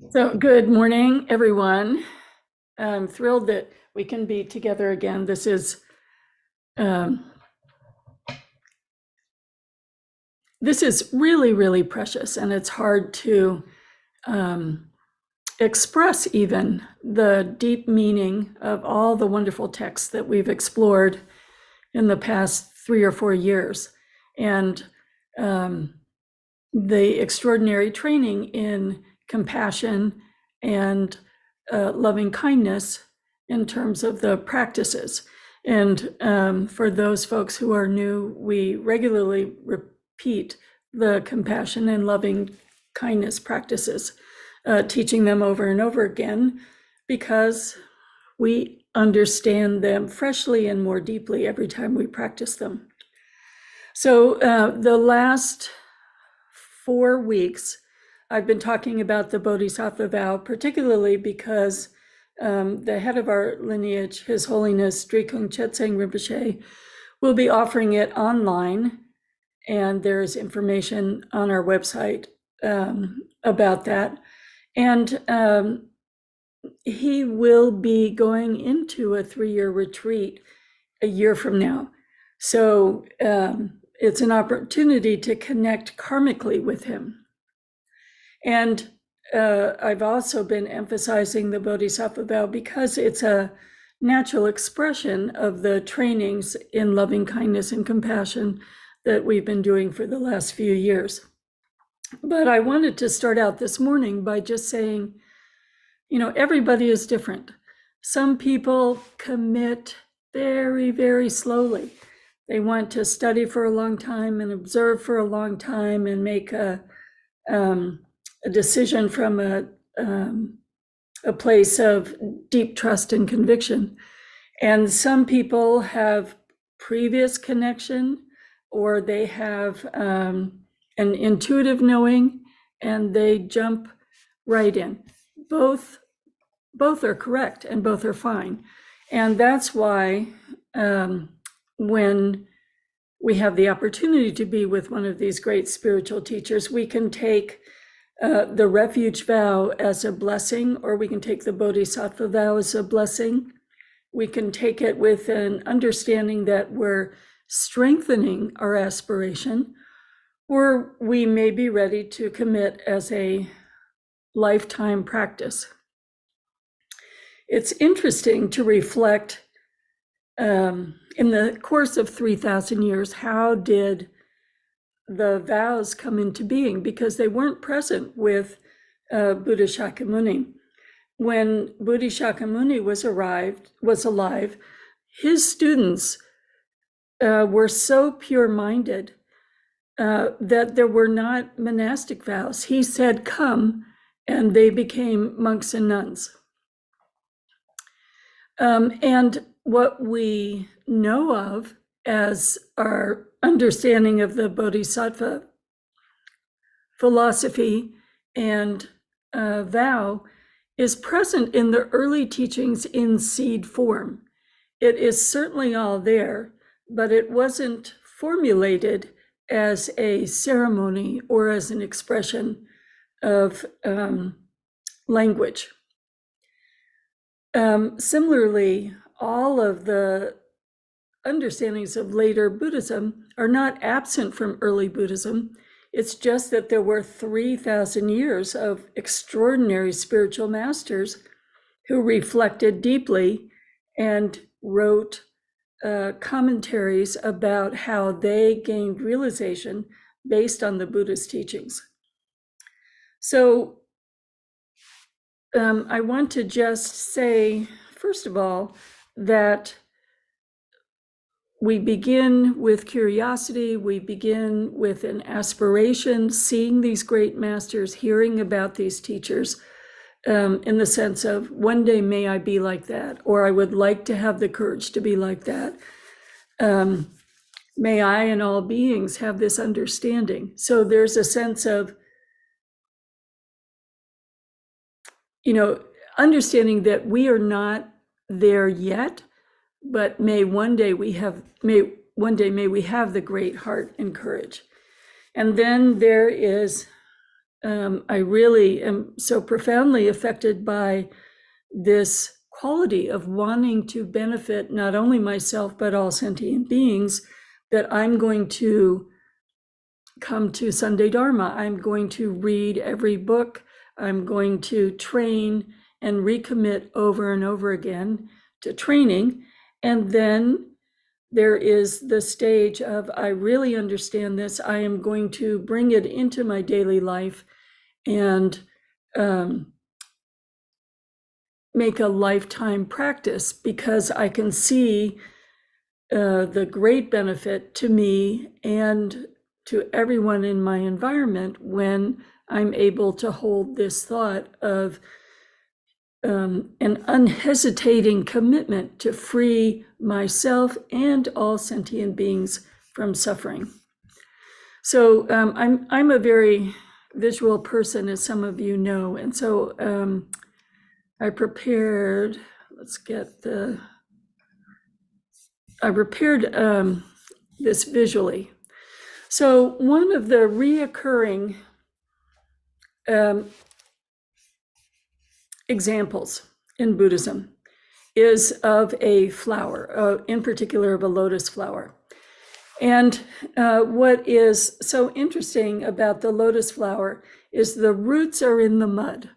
So, good morning, everyone. I'm thrilled that we can be together again. Um, this is really, really precious, and it's hard to express even the deep meaning of all the wonderful texts that we've explored in the past 3 or 4 years, and the extraordinary training in compassion and loving kindness in terms of the practices. And for those folks who are new, we regularly repeat the compassion and loving kindness practices, teaching them over and over again, because we understand them freshly and more deeply every time we practice them. So the last 4 weeks, I've been talking about the Bodhisattva Vow, particularly because the head of our lineage, His Holiness Drikung Chetseng Rinpoche, will be offering it online, and there's information on our website about that. And he will be going into a 3-year retreat a year from now. So it's an opportunity to connect karmically with him. And I've also been emphasizing the Bodhisattva Vow because it's a natural expression of the trainings in loving kindness and compassion that we've been doing for the last few years. But I wanted to start out this morning by just saying, everybody is different. Some people commit very, very slowly. They want to study for a long time and observe for a long time and make a decision from a place of deep trust and conviction. And some people have previous connection, or they have an intuitive knowing, and they jump right in. Both are correct and both are fine. And that's why when we have the opportunity to be with one of these great spiritual teachers, we can take the refuge vow as a blessing, or we can take the Bodhisattva vow as a blessing. We can take it with an understanding that we're strengthening our aspiration, or we may be ready to commit as a lifetime practice. It's interesting to reflect in the course of 3,000 years, how did the vows come into being? Because they weren't present with Buddha Shakyamuni. When Buddha Shakyamuni was alive, his students were so pure-minded that there were not monastic vows. He said, "Come," and they became monks and nuns. And what we know of as our understanding of the Bodhisattva philosophy and vow is present in the early teachings in seed form. It is certainly all there, but it wasn't formulated as a ceremony or as an expression of language. Similarly, all of the understandings of later Buddhism are not absent from early Buddhism. It's just that there were 3,000 years of extraordinary spiritual masters who reflected deeply and wrote commentaries about how they gained realization based on the Buddhist teachings. So I want to just say, first of all, that we begin with curiosity, we begin with an aspiration, seeing these great masters, hearing about these teachers, in the sense of, one day may I be like that, or I would like to have the courage to be like that. May I and all beings have this understanding. So there's a sense of, understanding that we are not there yet, but may one day we have the great heart and courage. And then there is I really am so profoundly affected by this quality of wanting to benefit not only myself, but all sentient beings, that I'm going to come to Sunday Dharma. I'm going to read every book. I'm going to train and recommit over and over again to training. And then there is the stage of, I really understand this. I am going to bring it into my daily life and make a lifetime practice, because I can see the great benefit to me and to everyone in my environment when I'm able to hold this thought of an unhesitating commitment to free myself and all sentient beings from suffering. So I'm a very visual person, as some of you know, and so I prepared, I prepared this visually. So one of the reoccurring examples in Buddhism is of a flower, in particular of a lotus flower. And what is so interesting about the lotus flower is the roots are in the mud.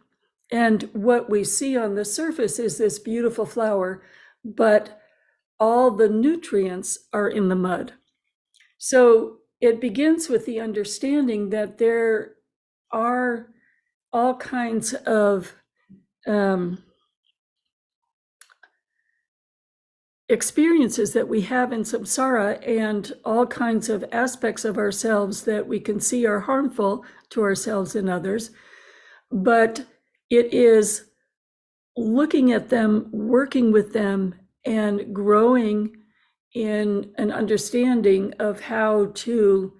And what we see on the surface is this beautiful flower, but all the nutrients are in the mud. So it begins with the understanding that there are all kinds of experiences that we have in samsara, and all kinds of aspects of ourselves that we can see are harmful to ourselves and others. But it is looking at them, working with them, and growing in an understanding of how to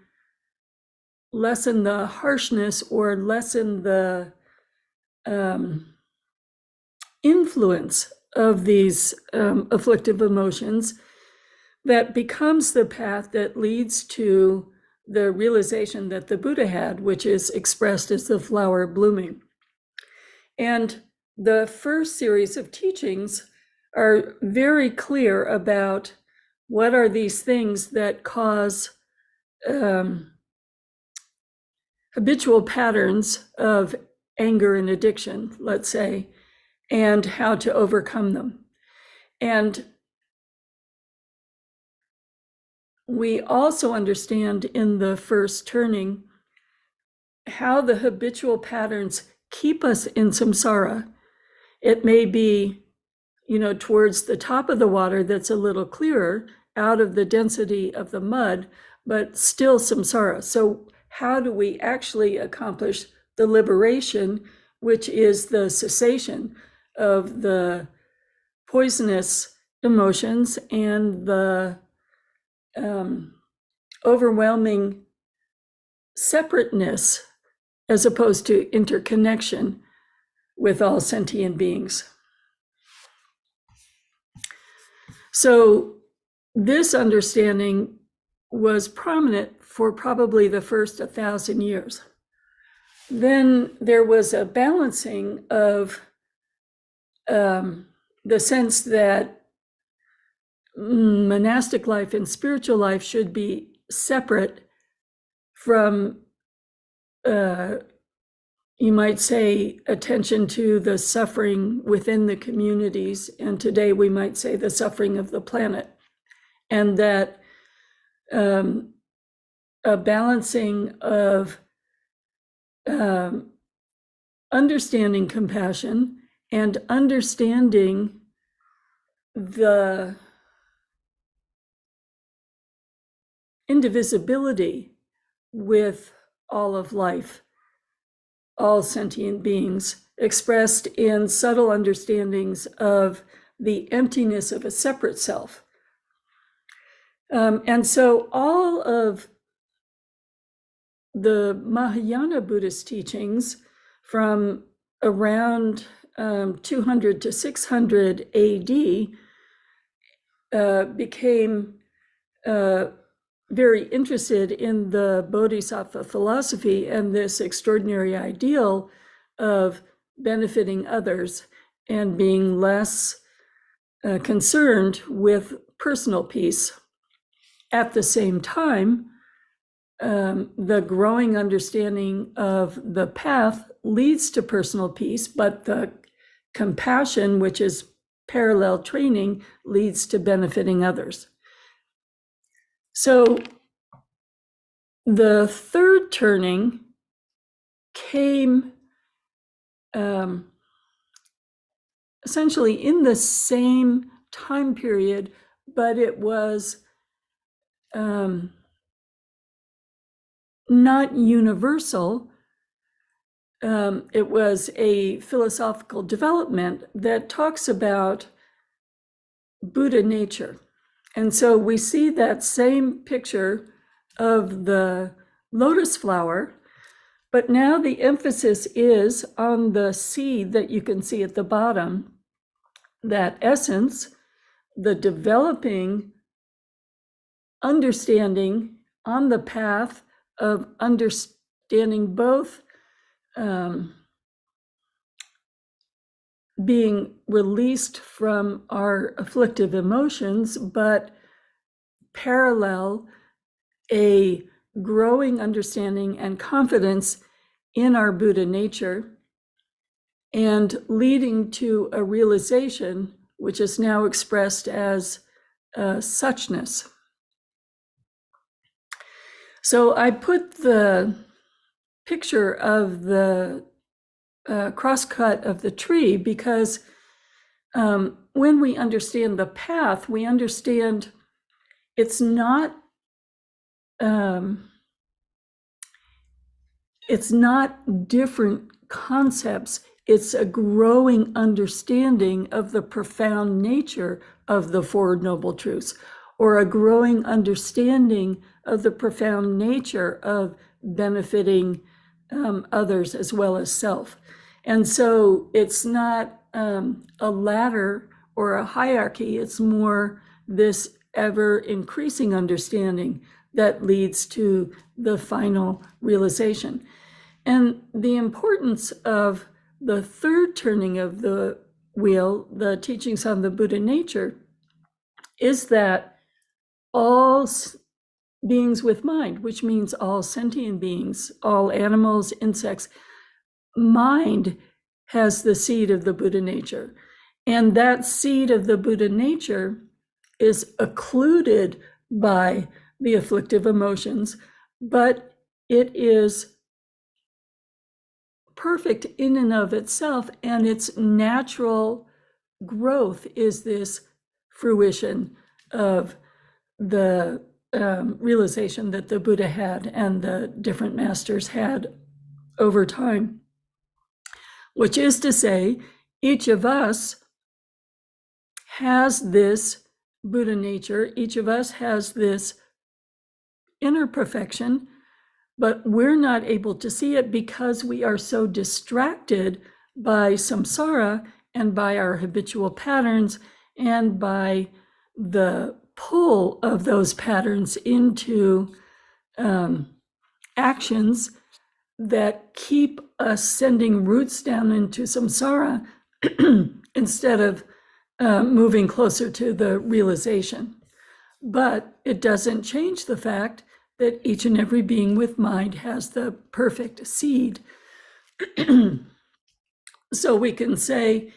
lessen the harshness or lessen the influence of these afflictive emotions, that becomes the path that leads to the realization that the Buddha had, which is expressed as the flower blooming. And the first series of teachings are very clear about what are these things that cause habitual patterns of anger and addiction, let's say, and how to overcome them. And we also understand in the first turning how the habitual patterns keep us in samsara. It may be, towards the top of the water that's a little clearer, out of the density of the mud, but still samsara. So how do we actually accomplish the liberation, which is the cessation of the poisonous emotions and the overwhelming separateness as opposed to interconnection with all sentient beings? So this understanding was prominent for probably the first 1,000 years. Then there was a balancing of the sense that monastic life and spiritual life should be separate from, you might say, attention to the suffering within the communities, and today we might say the suffering of the planet, and that a balancing of understanding compassion and understanding the indivisibility with all of life, all sentient beings, expressed in subtle understandings of the emptiness of a separate self. And so all of the Mahayana Buddhist teachings from around 200 to 600 AD became very interested in the Bodhisattva philosophy and this extraordinary ideal of benefiting others and being less concerned with personal peace. At the same time, the growing understanding of the path leads to personal peace, but the compassion, which is parallel training, leads to benefiting others. So the third turning came essentially in the same time period, but it was not universal. It was a philosophical development that talks about Buddha nature. And so we see that same picture of the lotus flower, but now the emphasis is on the seed that you can see at the bottom, that essence, the developing understanding on the path of understanding both being released from our afflictive emotions, but parallel a growing understanding and confidence in our Buddha nature, and leading to a realization which is now expressed as suchness. So I put the picture of the crosscut of the tree because when we understand the path, we understand it's not different concepts. It's a growing understanding of the profound nature of the Four Noble Truths, or a growing understanding of the profound nature of benefiting others as well as self. And so it's not a ladder or a hierarchy, it's more this ever increasing understanding that leads to the final realization. And the importance of the third turning of the wheel, the teachings on the Buddha nature, is that all beings with mind, which means all sentient beings, all animals, insects, mind has the seed of the Buddha nature. And that seed of the Buddha nature is occluded by the afflictive emotions, but it is perfect in and of itself, and its natural growth is this fruition of the realization that the Buddha had and the different masters had over time, which is to say, each of us has this Buddha nature, each of us has this inner perfection, but we're not able to see it because we are so distracted by samsara and by our habitual patterns and by the pull of those patterns into actions that keep us sending roots down into samsara instead of moving closer to the realization. But it doesn't change the fact that each and every being with mind has the perfect seed. So we can say,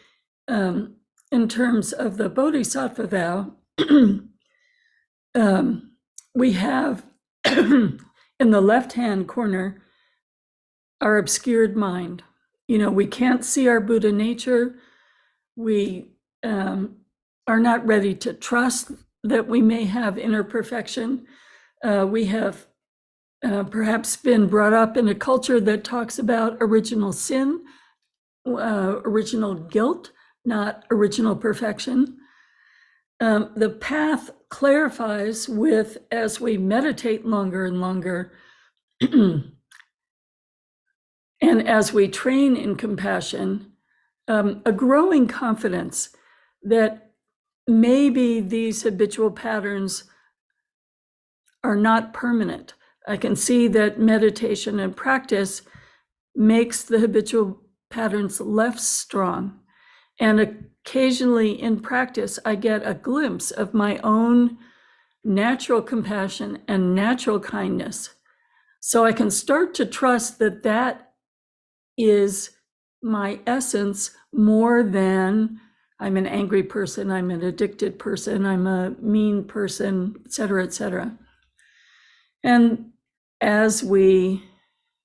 in terms of the Bodhisattva vow, we have in the left-hand corner our obscured mind. You know, we can't see our Buddha nature. We are not ready to trust that we may have inner perfection. We have perhaps been brought up in a culture that talks about original sin, original guilt, not original perfection. The path clarifies with, as we meditate longer and longer, and as we train in compassion, a growing confidence that maybe these habitual patterns are not permanent. I can see that meditation and practice makes the habitual patterns less strong. And occasionally in practice, I get a glimpse of my own natural compassion and natural kindness. So I can start to trust that that is my essence more than I'm an angry person, I'm an addicted person, I'm a mean person, et cetera, et cetera. And as we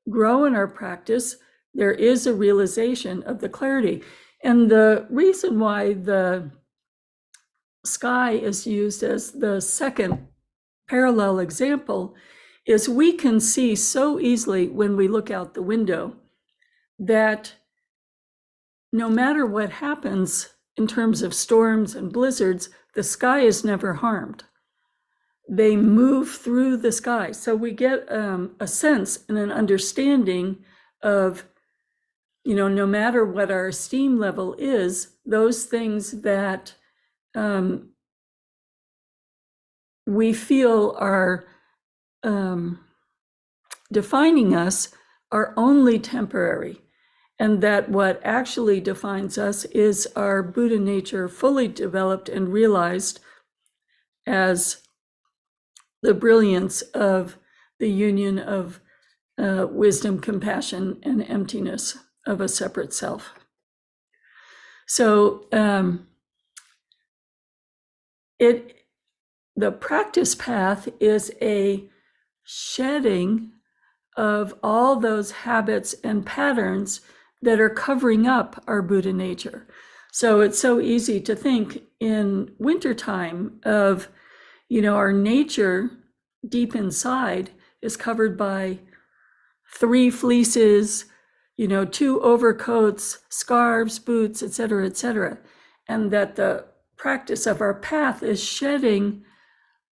grow in our practice, there is a realization of the clarity. And the reason why the sky is used as the second parallel example is we can see so easily when we look out the window that no matter what happens in terms of storms and blizzards, the sky is never harmed. They move through the sky. So we get a sense and an understanding of, no matter what our esteem level is, those things that we feel are defining us are only temporary. And that what actually defines us is our Buddha nature fully developed and realized as the brilliance of the union of wisdom, compassion, and emptiness of a separate self. So the practice path is a shedding of all those habits and patterns that are covering up our Buddha nature. So it's so easy to think in wintertime of, our nature deep inside is covered by 3 fleeces, 2 overcoats, scarves, boots, et cetera, and that the practice of our path is shedding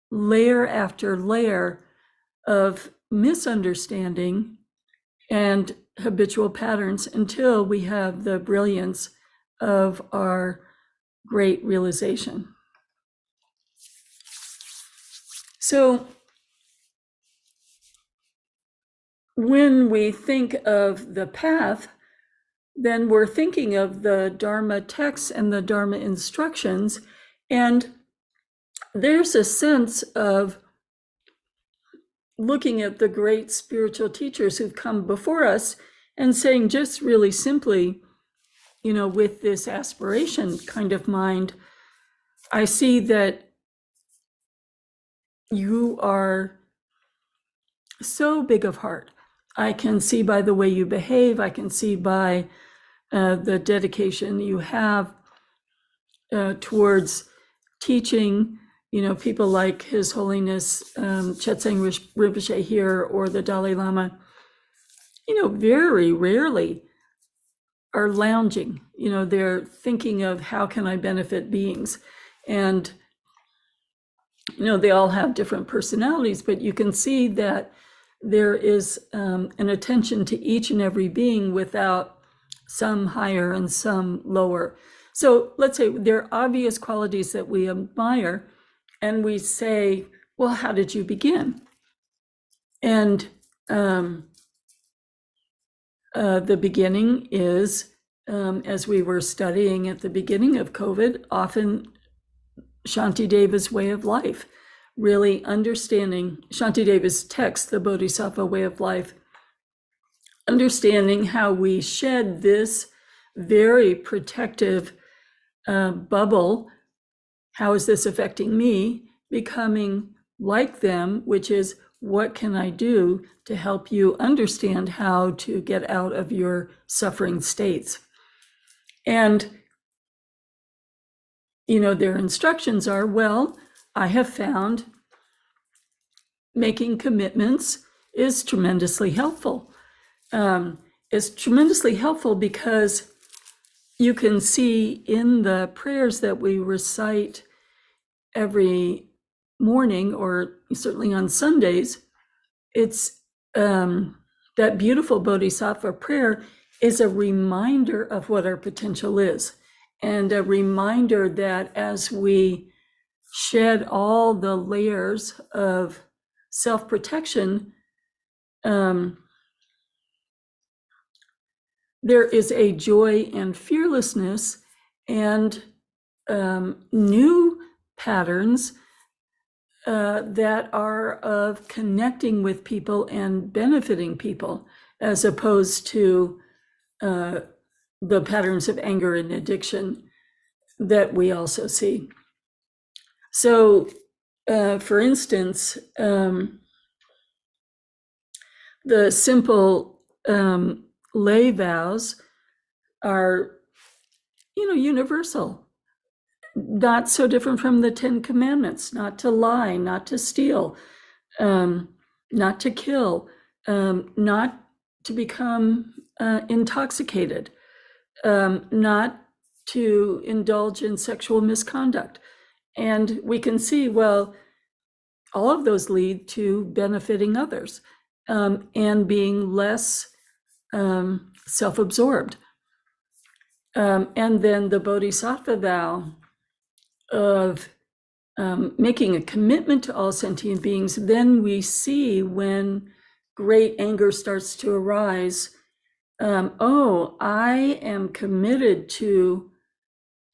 layer after layer of misunderstanding and habitual patterns until we have the brilliance of our great realization. So when we think of the path, then we're thinking of the Dharma texts and the Dharma instructions, and there's a sense of looking at the great spiritual teachers who've come before us and saying just really simply, with this aspiration kind of mind, I see that you are so big of heart. I can see by the way you behave, I can see by the dedication you have towards teaching, people like His Holiness Chetseng Rinpoche here or the Dalai Lama, very rarely are lounging. They're thinking of how can I benefit beings? And, they all have different personalities, but you can see that there is an attention to each and every being without some higher and some lower. So let's say there are obvious qualities that we admire, and we say, well, how did you begin? And the beginning is, as we were studying at the beginning of COVID, often Shantideva's way of life, really understanding Shantideva's text, the Bodhisattva Way of Life, understanding how we shed this very protective bubble. How is this affecting me? Becoming like them, which is, what can I do to help you understand how to get out of your suffering states? And, their instructions are, well, I have found making commitments is tremendously helpful. It's tremendously helpful because you can see in the prayers that we recite every morning, or certainly on Sundays, it's that beautiful Bodhisattva prayer is a reminder of what our potential is, and a reminder that as we shed all the layers of self-protection, there is a joy and fearlessness and new patterns that are of connecting with people and benefiting people, as opposed to the patterns of anger and addiction that we also see. So, for instance, the simple lay vows are, universal. Not so different from the 10 Commandments: not to lie, not to steal, not to kill, not to become intoxicated, not to indulge in sexual misconduct. And we can see, well, all of those lead to benefiting others and being less self-absorbed. And then the Bodhisattva vow of making a commitment to all sentient beings, then we see when great anger starts to arise, I am committed to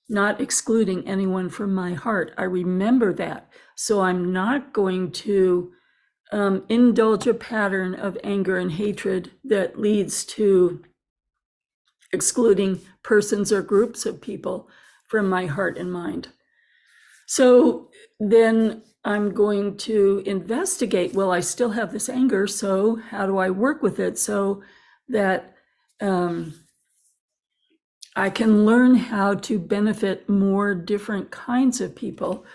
not excluding anyone from my heart. I remember that. So I'm not going to indulge a pattern of anger and hatred that leads to excluding persons or groups of people from my heart and mind. So then I'm going to investigate, well, I still have this anger, so how do I work with it so that I can learn how to benefit more different kinds of people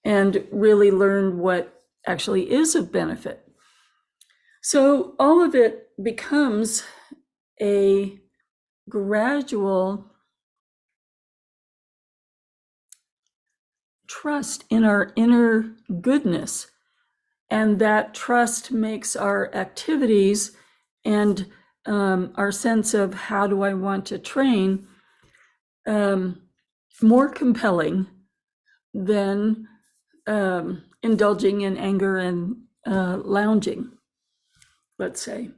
and really learn what actually is of benefit. So all of it becomes a gradual trust in our inner goodness, and that trust makes our activities and our sense of how do I want to train more compelling than indulging in anger and lounging, let's say.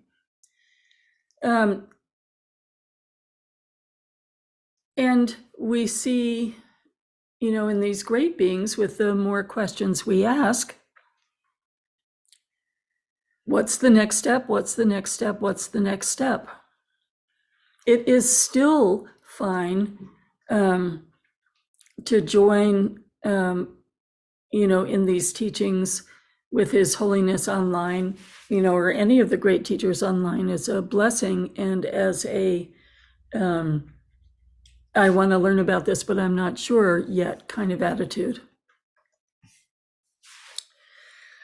And we see, in these great beings, with the more questions we ask, what's the next step? What's the next step? What's the next step? It is still fine to join, in these teachings with His Holiness online, or any of the great teachers online, as a blessing and as a I want to learn about this, but I'm not sure yet kind of attitude.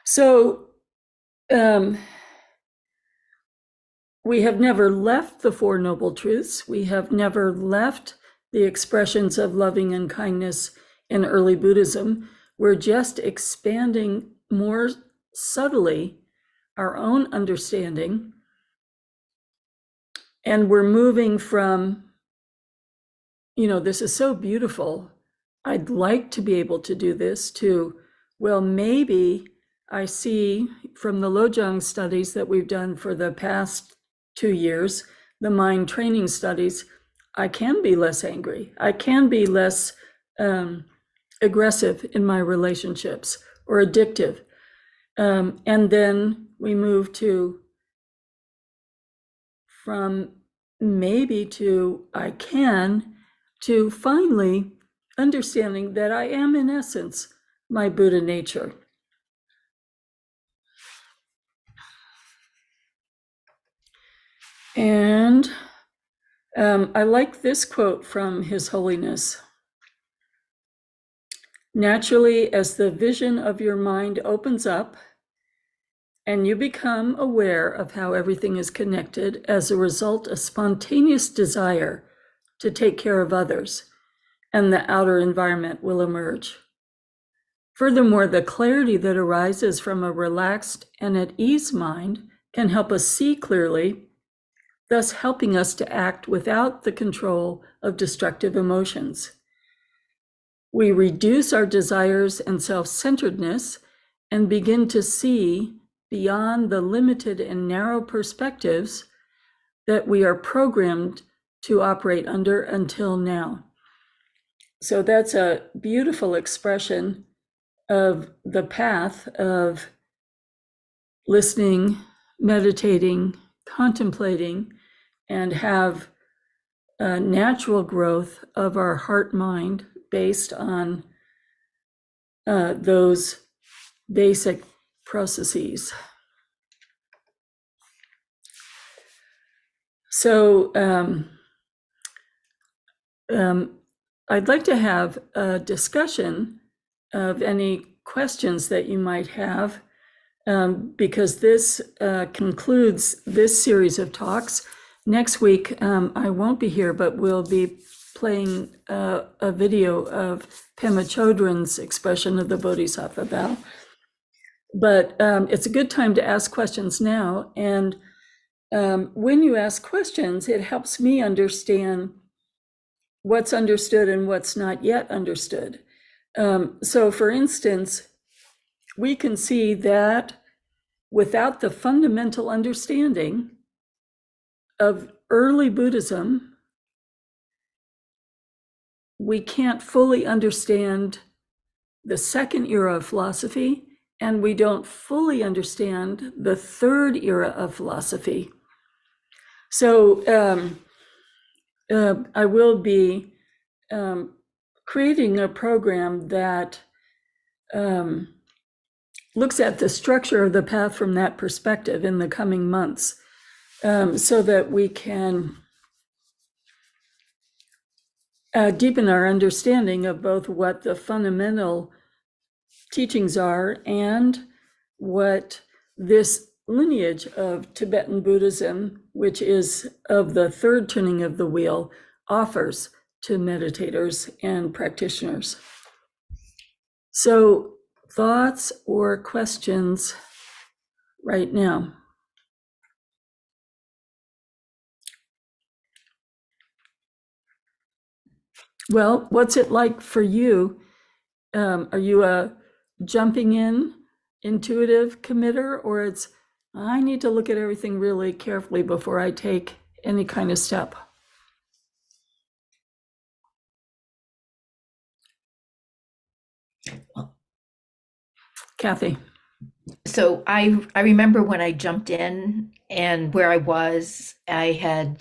So we have never left the Four Noble Truths. We have never left the expressions of loving and kindness in early Buddhism. We're just expanding more subtly our own understanding. And we're moving from, this is so beautiful, I'd like to be able to do this, to, well, maybe I see from the Lojong studies that we've done for the past 2 years, the mind training studies, I can be less angry. I can be less aggressive in my relationships or addictive. And then we move from maybe to I can, to finally understanding that I am, in essence, my Buddha nature. And I like this quote from His Holiness. Naturally, as the vision of your mind opens up and you become aware of how everything is connected, as a result, a spontaneous desire to take care of others and the outer environment will emerge. Furthermore, the clarity that arises from a relaxed and at ease mind can help us see clearly, thus helping us to act without the control of destructive emotions. We reduce our desires and self-centeredness and begin to see beyond the limited and narrow perspectives that we are programmed to operate under until now. So that's a beautiful expression of the path of listening, meditating, contemplating, and have a natural growth of our heart mind based on those basic processes. So I'd like to have a discussion of any questions that you might have, because this concludes this series of talks. Next week, I won't be here, but we'll be playing a video of Pema Chodron's expression of the Bodhisattva Vow. But it's a good time to ask questions now. And when you ask questions, it helps me understand what's understood and what's not yet understood. So for instance, we can see that without the fundamental understanding of early Buddhism, we can't fully understand the second era of philosophy, and we don't fully understand the third era of philosophy. So I will be creating a program that looks at the structure of the path from that perspective in the coming months, so that we can deepen our understanding of both what the fundamental teachings are and what this lineage of Tibetan Buddhism, which is of the third turning of the wheel, offers to meditators and practitioners. So, thoughts or questions right now? Well, what's it like for you? Are you a jumping in intuitive committer, or it's, I need to look at everything really carefully before I take any kind of step? Kathy. So I remember when I jumped in and where I was, I had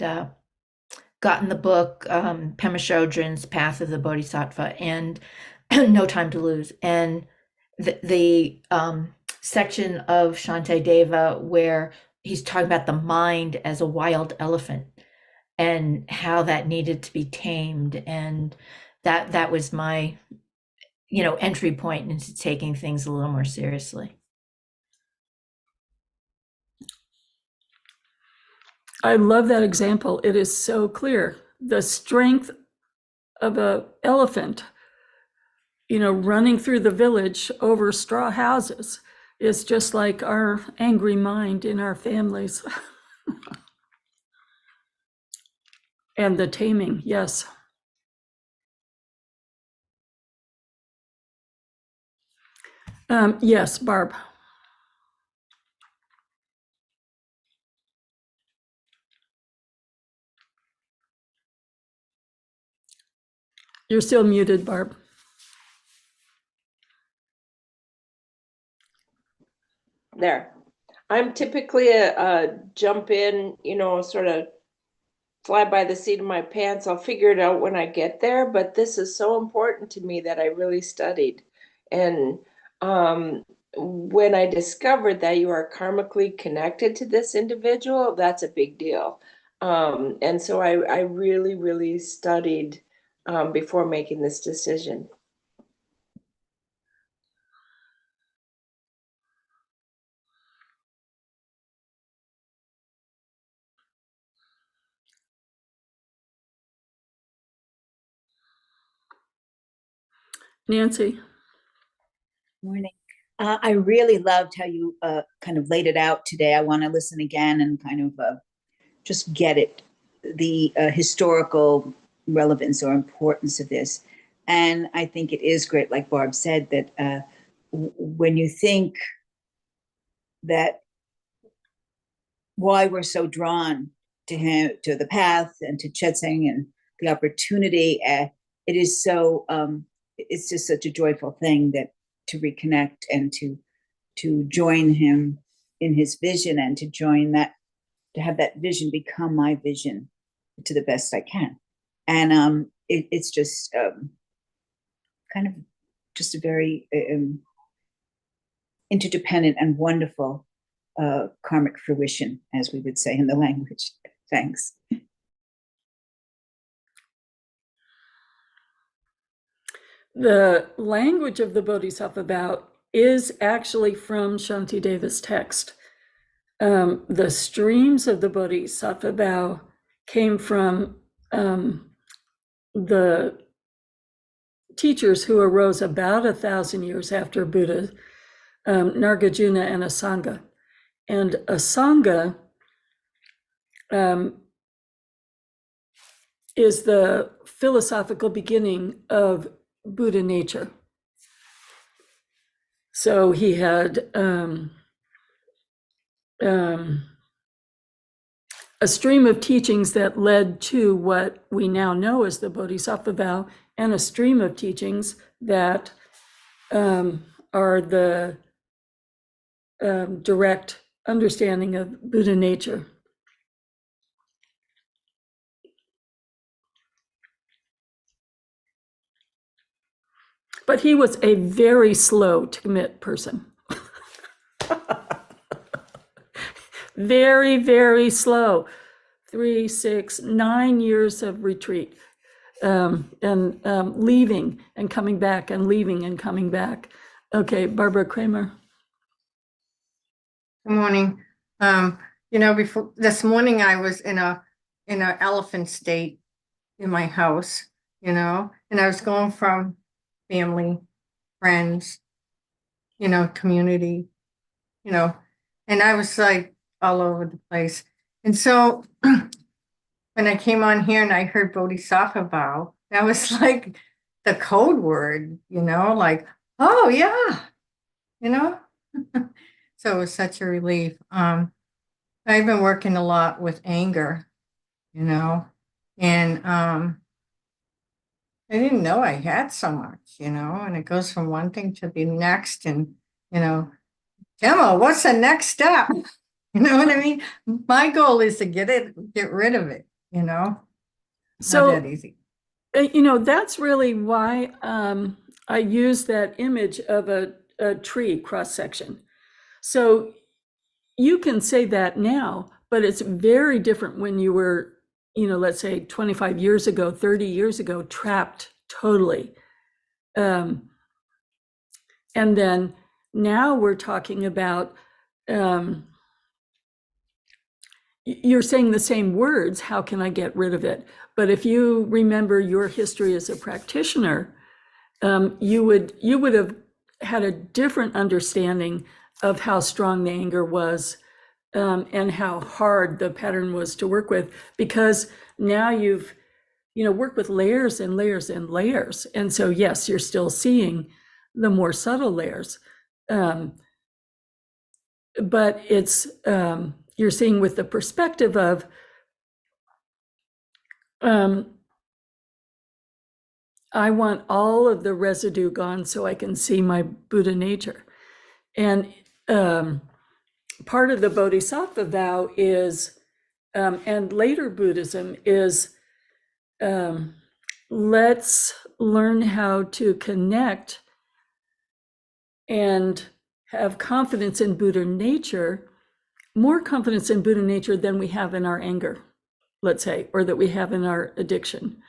gotten the book, Pema Chodron's Path of the Bodhisattva, and No Time to Lose. And the section of Shantideva where he's talking about the mind as a wild elephant and how that needed to be tamed. And that was my, entry point into taking things a little more seriously. I love that example. It is so clear. The strength of an elephant, running through the village over straw houses is just like our angry mind in our families. And the taming, yes. Yes, Barb. You're still muted, Barb. There. I'm typically a jump in, sort of fly by the seat of my pants. I'll figure it out when I get there, but this is so important to me that I really studied. And when I discovered that you are karmically connected to this individual, that's a big deal. And so I really, really studied before making this decision. Nancy. Morning. I really loved how you kind of laid it out today. I want to listen again and kind of just get it, the historical relevance or importance of this. And I think it is great, like Barb said, that when you think that why we're so drawn to him, to the path, and to Chetseng and the opportunity. It is so. It's just such a joyful thing that to reconnect and to join him in his vision, and to join that, to have that vision become my vision to the best I can. And it's just kind of just a very interdependent and wonderful karmic fruition, as we would say in the language. Thanks. The language of the Bodhisattva Vow is actually from Shantideva's text. The streams of the Bodhisattva Vow came from the teachers who arose about 1,000 years after Buddha, Nargajuna and Asanga. And Asanga is the philosophical beginning of Buddha nature. So he had a stream of teachings that led to what we now know as the Bodhisattva Vow, and a stream of teachings that are the direct understanding of Buddha nature. But he was a very slow to commit person. Very, very slow. 3, 6, 9 years of retreat, and leaving and coming back, and leaving and coming back. Okay, Barbara Kramer. Good morning. Before this morning, I was in a elephant state in my house, and I was going from family, friends, community, and I was like all over the place. And so when I came on here and I heard Bodhisattva Vow, that was like the code word, like, oh yeah, So it was such a relief. I've been working a lot with anger, and I didn't know I had so much, and it goes from one thing to the next. And, Khenmo, what's the next step? You know what I mean? My goal is to get rid of it, So, not that easy. That's really why I use that image of a tree cross section. So you can say that now, but it's very different when you were, let's say 25 years ago, 30 years ago, trapped totally. And then now we're talking about, you're saying the same words, how can I get rid of it? But if you remember your history as a practitioner, you would have had a different understanding of how strong the anger was, and how hard the pattern was to work with, because now you've worked with layers and layers and layers. And so yes, you're still seeing the more subtle layers, but it's you're seeing with the perspective of I want all of the residue gone so I can see my Buddha nature. And part of the Bodhisattva Vow is, and later Buddhism is, let's learn how to connect and have confidence in Buddha nature, more confidence in Buddha nature than we have in our anger, let's say, or that we have in our addiction.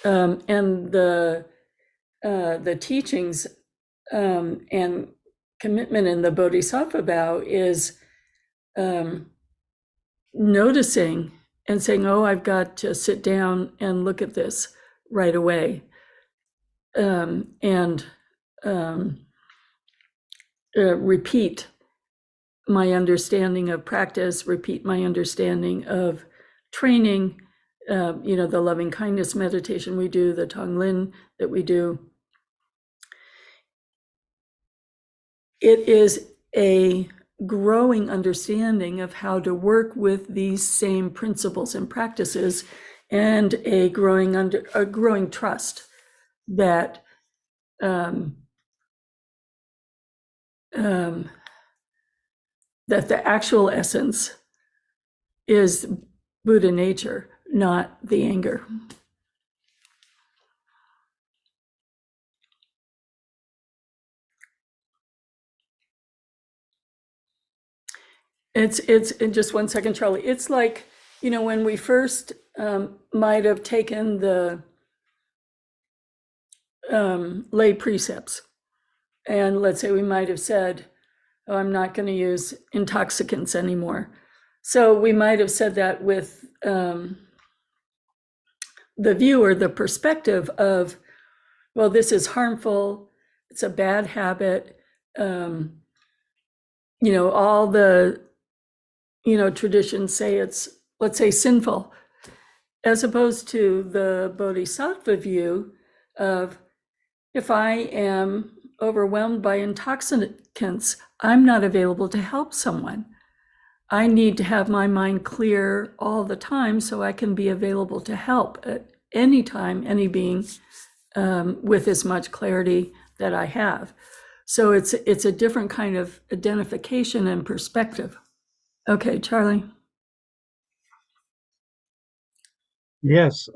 And the teachings and commitment in the Bodhisattva Vow is noticing and saying, oh, I've got to sit down and look at this right away. And repeat my understanding of practice, repeat my understanding of training, the loving kindness meditation we do, the Tonglen that we do. It is a growing understanding of how to work with these same principles and practices, and a growing trust that that the actual essence is Buddha nature, not the anger. It's in just 1 second, Charlie. It's like, when we first might have taken the lay precepts, and let's say we might have said, oh, I'm not going to use intoxicants anymore. So we might have said that with the view or the perspective of, well, this is harmful, it's a bad habit, all the traditions say it's, let's say, sinful, as opposed to the Bodhisattva view of, if I am overwhelmed by intoxicants, I'm not available to help someone. I need to have my mind clear all the time so I can be available to help at any time, any being, with as much clarity that I have. So it's a different kind of identification and perspective. Okay, Charlie. Yes.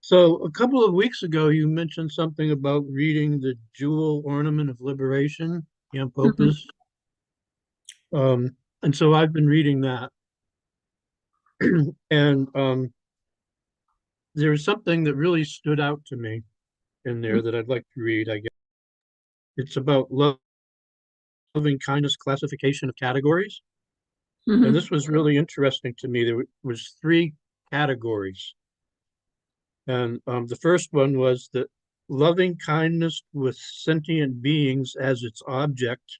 So a couple of weeks ago, you mentioned something about reading the Jewel Ornament of Liberation, Yampopa's. And so I've been reading that. And there's something that really stood out to me in there that I'd like to read, I guess. It's about loving kindness classification of categories. Mhm. And this was really interesting to me. There was 3 categories. And the first one was that loving kindness with sentient beings as its object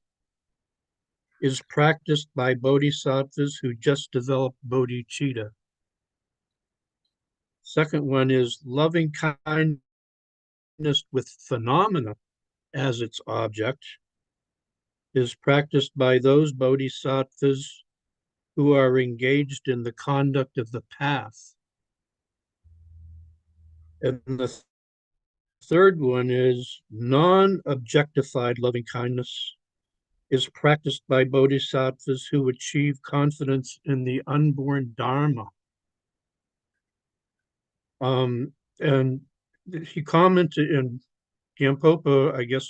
is practiced by bodhisattvas who just developed bodhicitta. Second one is loving kindness with phenomena as its object is practiced by those bodhisattvas who are engaged in the conduct of the path. And the third one is non-objectified loving kindness is practiced by bodhisattvas who achieve confidence in the unborn Dharma. And he commented, and Gampopa, I guess,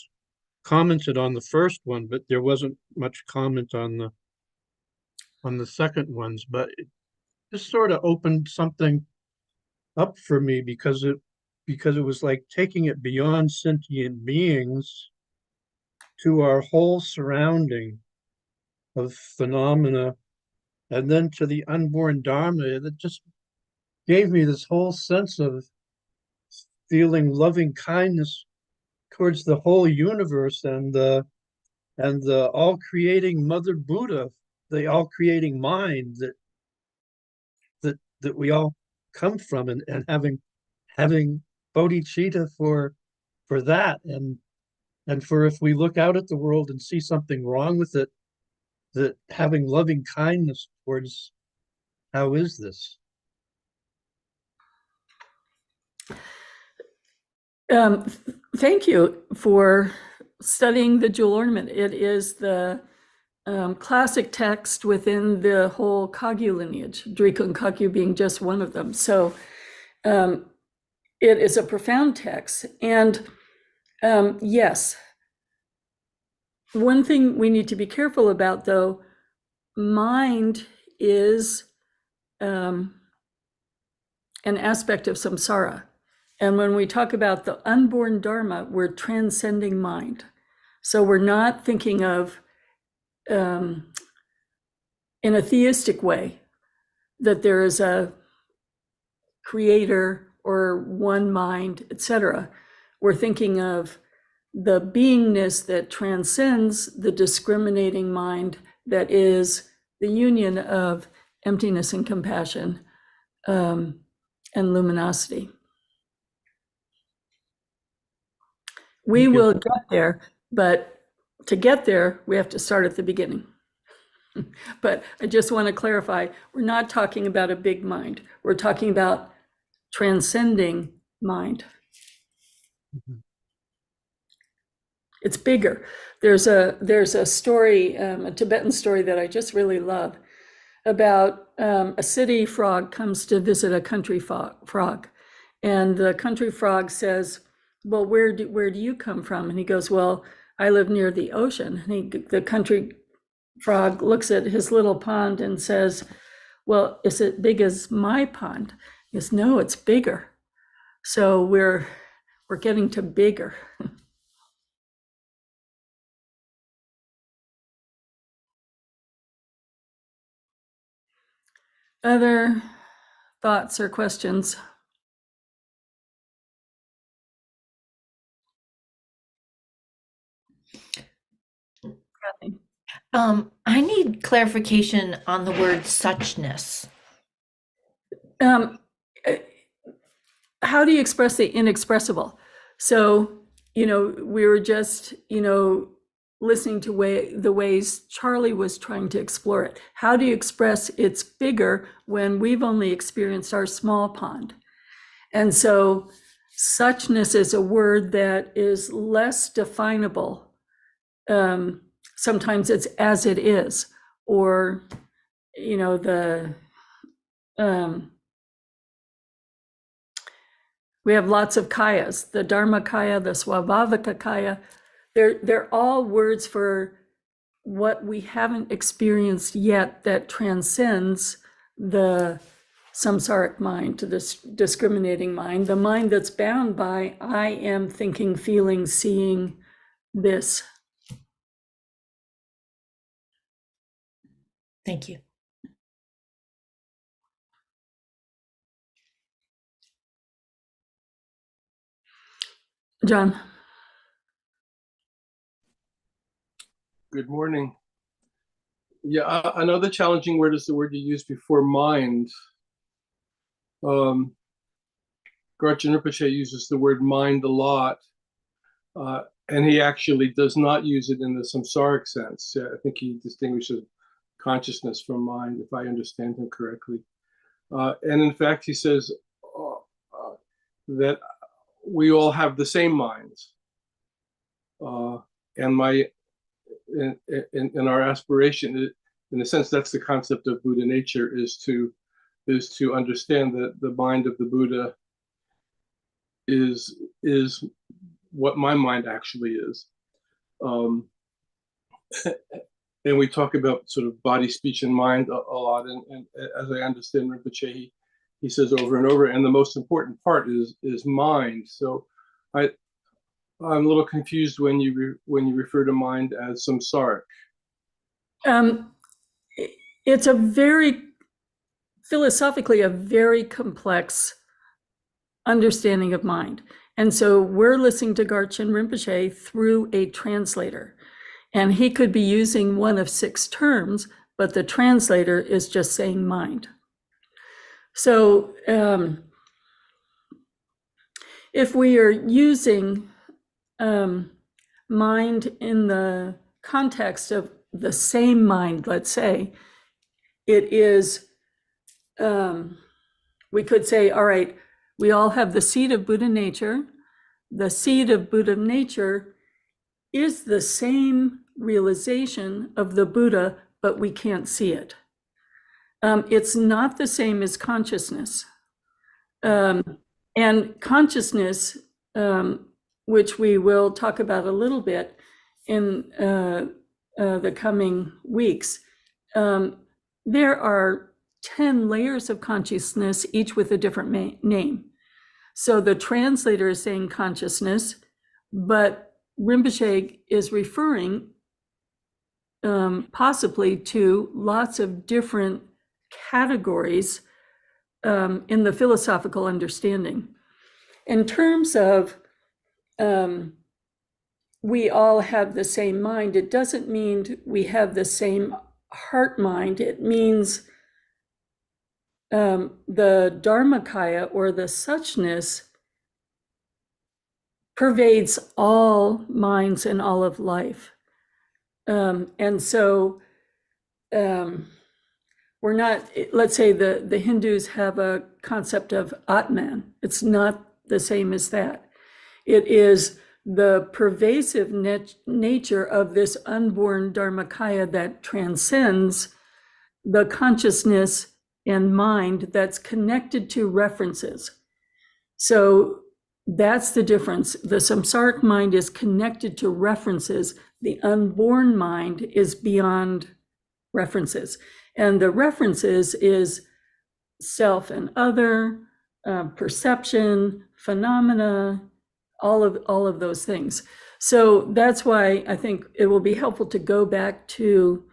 commented on the first one, but there wasn't much comment on the second ones. But it just sort of opened something up for me because it was like taking it beyond sentient beings to our whole surrounding of phenomena, and then to the unborn Dharma. That just gave me this whole sense of feeling loving kindness towards the whole universe and the all creating Mother Buddha, the all creating mind that we all come from, and having bodhicitta for that, and for if we look out at the world and see something wrong with it, that having loving kindness towards how is this? Thank you for studying the Jewel Ornament. It is the classic text within the whole Kagyu lineage, Drikung Kagyu being just one of them. So it is a profound text. And yes, one thing we need to be careful about, though, mind is an aspect of samsara. And when we talk about the unborn Dharma, we're transcending mind. So we're not thinking of, in a theistic way, that there is a creator or one mind, etc. We're thinking of the beingness that transcends the discriminating mind that is the union of emptiness and compassion and luminosity. We will get there, but to get there, we have to start at the beginning. But I just want to clarify, we're not talking about a big mind. We're talking about transcending mind. It's bigger. There's a story, a Tibetan story that I just really love about a city frog comes to visit a country frog. And the country frog says, well, where do you come from? And he goes, well, I live near the ocean. And the country frog looks at his little pond and says, well, is it big as my pond? He goes, no, it's bigger. So we're getting to bigger. Other thoughts or questions? Kathy? I need clarification on the word suchness. How do you express the inexpressible? So, we were just, listening to the ways Charlie was trying to explore it. How do you express it's bigger when we've only experienced our small pond? And so suchness is a word that is less definable. Sometimes it's as it is, or, we have lots of kayas, the Dharma kaya, the Swabhavika kaya. They're all words for what we haven't experienced yet that transcends the samsaric mind, to this discriminating mind, the mind that's bound by I am thinking, feeling, seeing this. Thank you. John. Good morning. Yeah, another challenging word is the word you used before, mind. Garchen Rinpoche uses the word mind a lot, and he actually does not use it in the samsaric sense. I think he distinguishes consciousness from mind, if I understand him correctly. And in fact, he says that we all have the same minds. And in our aspiration, in a sense, that's the concept of Buddha nature, is to understand that the mind of the Buddha is what my mind actually is. And we talk about sort of body, speech, and mind a lot. And as I understand Rinpoche, he says over and over, and the most important part is mind. So I'm a little confused when you refer to mind as samsaric. It's philosophically a very complex understanding of mind. And so we're listening to Garchen Rinpoche through a translator. And he could be using one of 6 terms, but the translator is just saying mind. So if we are using mind in the context of the same mind, let's say, it is, we could say, all right, we all have the seed of Buddha nature. The seed of Buddha nature is the same realization of the Buddha, but we can't see it. It's not the same as consciousness. And consciousness, which we will talk about a little bit in the coming weeks, there are 10 layers of consciousness, each with a different name. So the translator is saying consciousness, but Rinpoche is referring possibly to lots of different categories in the philosophical understanding. In terms of we all have the same mind, it doesn't mean we have the same heart mind. It means the Dharmakaya, or the suchness, pervades all minds and all of life. And so we're not, let's say the Hindus have a concept of Atman. It's not the same as that. It is the pervasive nature of this unborn Dharmakaya that transcends the consciousness and mind that's connected to references. So that's the difference. The samsaric mind is connected to references. The unborn mind is beyond references. And the references is self and other, perception, phenomena, all of those things. So that's why I think it will be helpful to go back to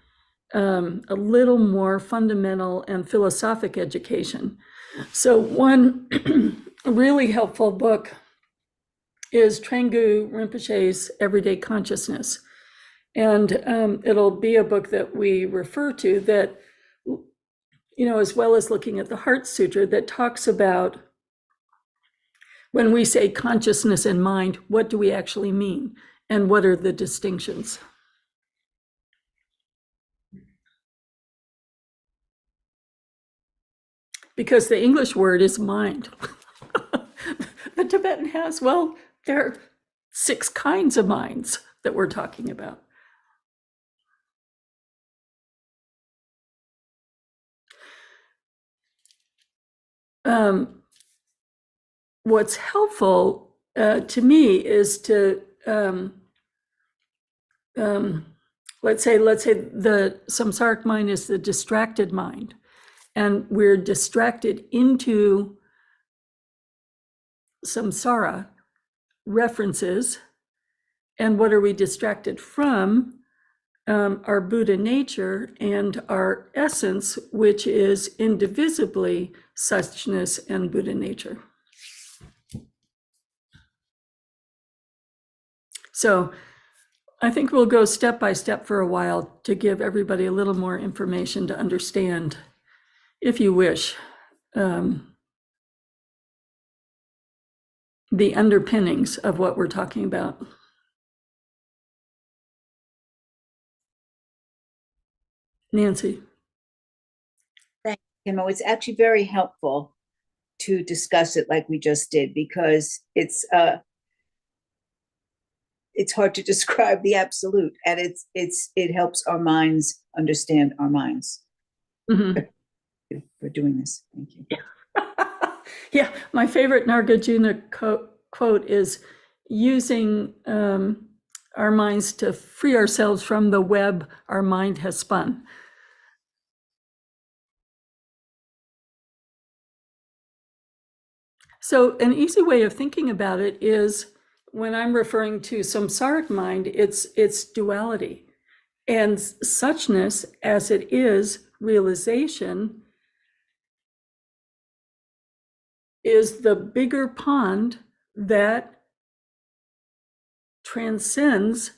a little more fundamental and philosophic education. So one really helpful book is Trenggu Rinpoche's Everyday Consciousness. And it'll be a book that we refer to that, as well as looking at the Heart Sutra, that talks about when we say consciousness and mind, what do we actually mean? And what are the distinctions? Because the English word is mind. The Tibetan has, there are 6 kinds of minds that we're talking about. What's helpful to me is to, let's say the samsaric mind is the distracted mind, and we're distracted into samsara references. And what are we distracted from? Our Buddha nature and our essence, which is indivisibly suchness and Buddha nature. So I think we'll go step by step for a while to give everybody a little more information to understand, if you wish, the underpinnings of what we're talking about. Nancy. Thank you, Khenmo. It's actually very helpful to discuss it like we just did, because it's hard to describe the absolute, and it helps our minds understand our minds. Mm-hmm. For doing this. Thank you. Yeah, my favorite Nagarjuna quote is using our minds to free ourselves from the web our mind has spun. So an easy way of thinking about it is, when I'm referring to samsaric mind, it's duality. And suchness, as it is realization, is the bigger pond that transcends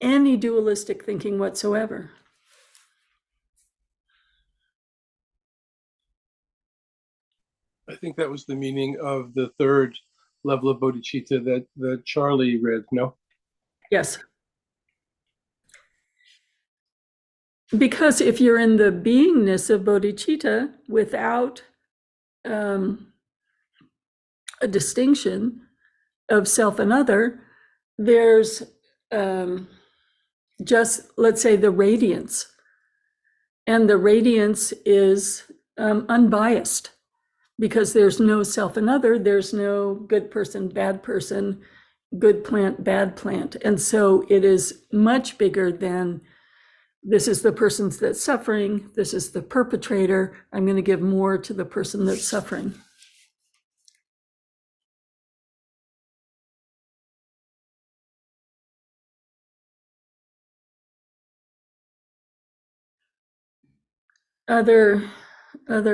any dualistic thinking whatsoever. I think that was the meaning of the 3rd level of bodhicitta that Charlie read, no? Yes. Because if you're in the beingness of bodhicitta without a distinction of self and other, there's just, let's say, the radiance. And the radiance is unbiased, because there's no self and other, there's no good person, bad person, good plant, bad plant. And so it is much bigger than, this is the person that's suffering, this is the perpetrator, I'm going to give more to the person that's suffering. Other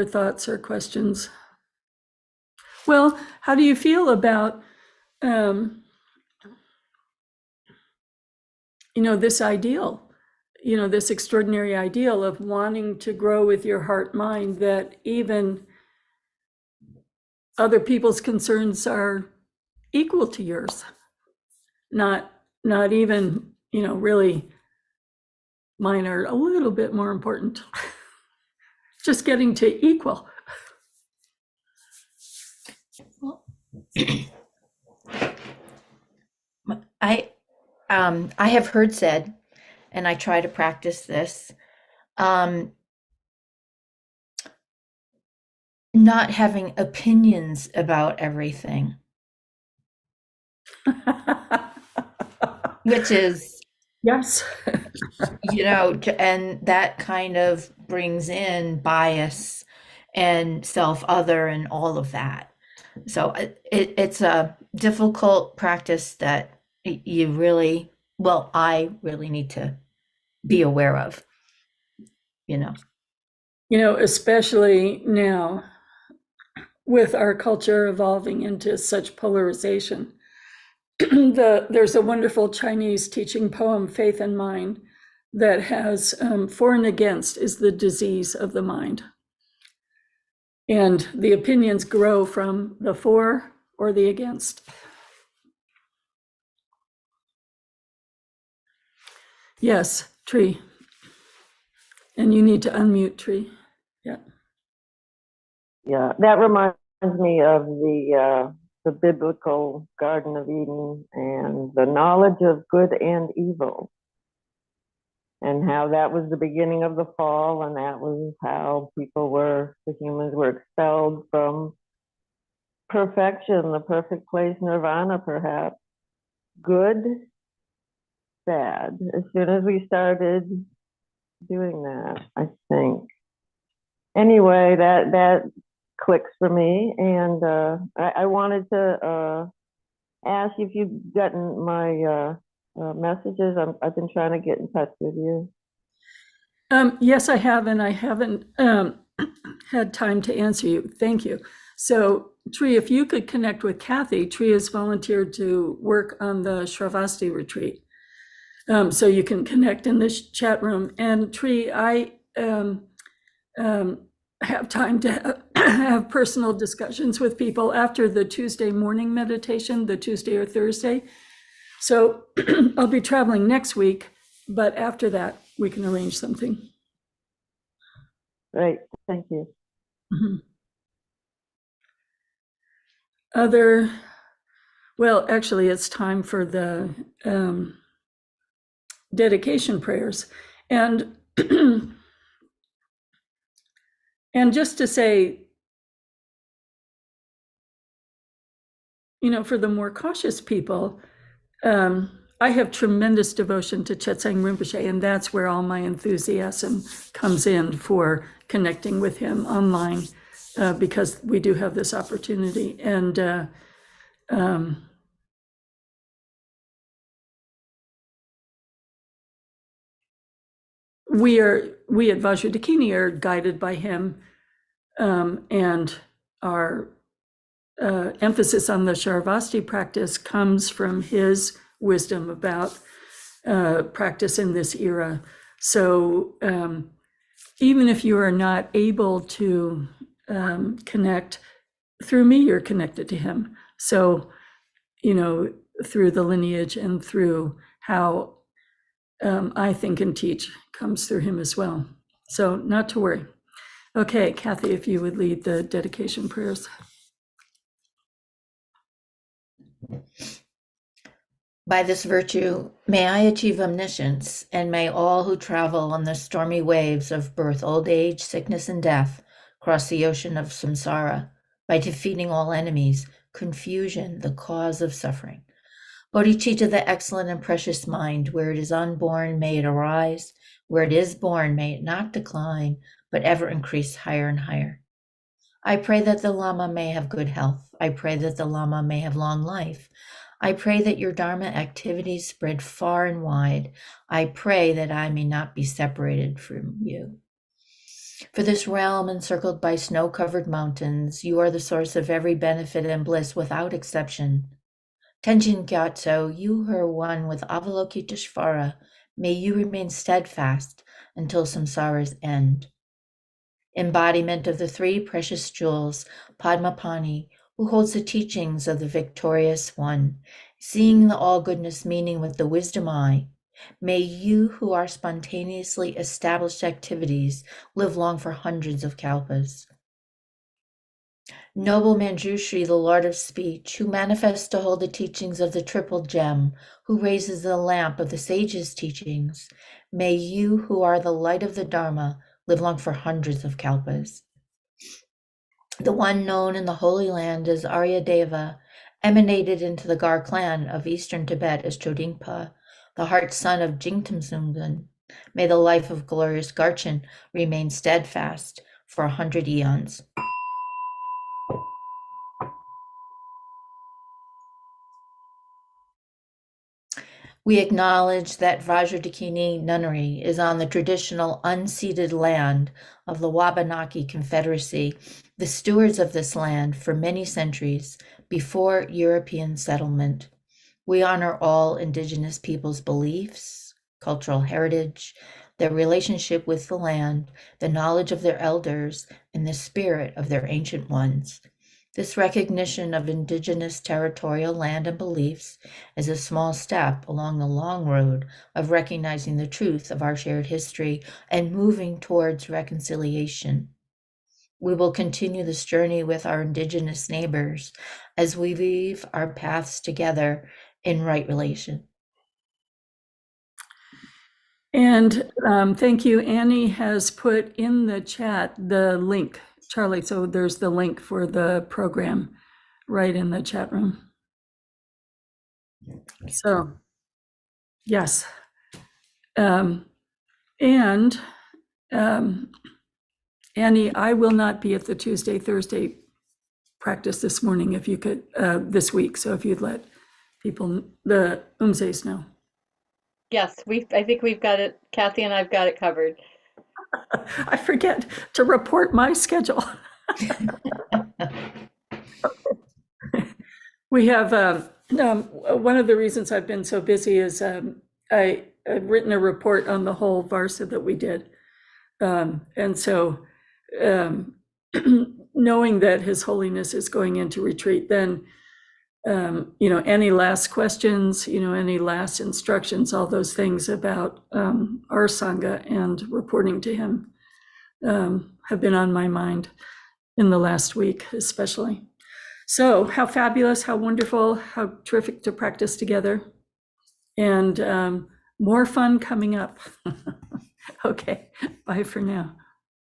thoughts or questions? Well, how do you feel about, this ideal, this extraordinary ideal of wanting to grow with your heart mind, that even other people's concerns are equal to yours, not even, really mine are a little bit more important. Just getting to equal. Well, I have heard said, and I try to practice this, not having opinions about everything, which is, Yes. and that kind of brings in bias and self-other and all of that. So it's a difficult practice that you really, well, I really need to be aware of, Especially now with our culture evolving into such polarization. There's a wonderful Chinese teaching poem, Faith and Mind, that has for and against is the disease of the mind. And the opinions grow from the for or the against. Yes, Tree. And you need to unmute, Tree. Yeah. Yeah, that reminds me of the biblical Garden of Eden and the knowledge of good and evil, and how that was the beginning of the fall, and that was how the humans were expelled from perfection, the perfect place, nirvana, perhaps. Good, bad. As soon as we started doing that, I think. Anyway, that clicks for me, and I wanted to ask if you've gotten my messages. I've been trying to get in touch with you. Yes, I have, and I haven't had time to answer you. Thank you. So, Tree, if you could connect with Kathy, Tree has volunteered to work on the Shravasti retreat. So you can connect in this chat room. And Tree, I have time to have personal discussions with people after the Tuesday morning meditation, the Tuesday or Thursday. So I'll be traveling next week, but after that, we can arrange something. Great, thank you. Mm-hmm. Well, actually, it's time for the dedication prayers. And and just to say, for the more cautious people, I have tremendous devotion to Chetsang Rinpoche, and that's where all my enthusiasm comes in for connecting with him online, because we do have this opportunity. And we at Vajra Dakini are guided by him, and our emphasis on the Shravasti practice comes from his wisdom about practice in this era. So even if you are not able to connect through me, you're connected to him. So, through the lineage and through how I think and teach comes through him as well. So not to worry. Okay, Kathy, if you would lead the dedication prayers. By this virtue, may I achieve omniscience, and may all who travel on the stormy waves of birth, old age, sickness, and death cross the ocean of samsara by defeating all enemies, confusion, the cause of suffering. Bodhicitta, the excellent and precious mind, where it is unborn, may it arise. Where it is born, may it not decline, but ever increase higher and higher. I pray that the Lama may have good health. I pray that the Lama may have long life. I pray that your Dharma activities spread far and wide. I pray that I may not be separated from you. For this realm encircled by snow-covered mountains, you are the source of every benefit and bliss without exception. Tenjin Gyatso, you who are one with Avalokiteshvara, may you remain steadfast until samsara's end. Embodiment of the three precious jewels, Padmapani, who holds the teachings of the victorious one, seeing the all-goodness meaning with the wisdom eye, May you who are spontaneously established activities live long for hundreds of kalpas. Noble Manjushri, the Lord of Speech, who manifests to hold the teachings of the Triple Gem, who raises the lamp of the sages' teachings, may you who are the light of the Dharma live long for hundreds of kalpas. The one known in the Holy Land as Arya Deva, emanated into the Gar clan of eastern Tibet as Chodingpa, the heart son of Jingtamsungun. May the life of glorious Garchen remain steadfast for 100 eons. We acknowledge that Vajra Dakini Nunnery is on the traditional unceded land of the Wabanaki Confederacy, the stewards of this land for many centuries before European settlement. We honor all Indigenous peoples' beliefs, cultural heritage, their relationship with the land, the knowledge of their elders, and the spirit of their ancient ones. This recognition of Indigenous territorial land and beliefs is a small step along the long road of recognizing the truth of our shared history and moving towards reconciliation. We will continue this journey with our Indigenous neighbors as we weave our paths together in right relation. And thank you. Annie has put in the chat the link, Charlie. So there's the link for the program right in the chat room. So, yes. And Annie, I will not be at the Tuesday, Thursday practice this morning if you could, this week. So if you'd let people, the Umses know. Yes, I think we've got it. Kathy and I've got it covered. I forget to report my schedule. We have, one of the reasons I've been so busy is I've written a report on the whole Varsa that we did. And so knowing that His Holiness is going into retreat, then, any last questions, any last instructions, all those things about our Sangha and reporting to him have been on my mind in the last week, especially. So how fabulous, how wonderful, how terrific to practice together. And more fun coming up. Okay, bye for now.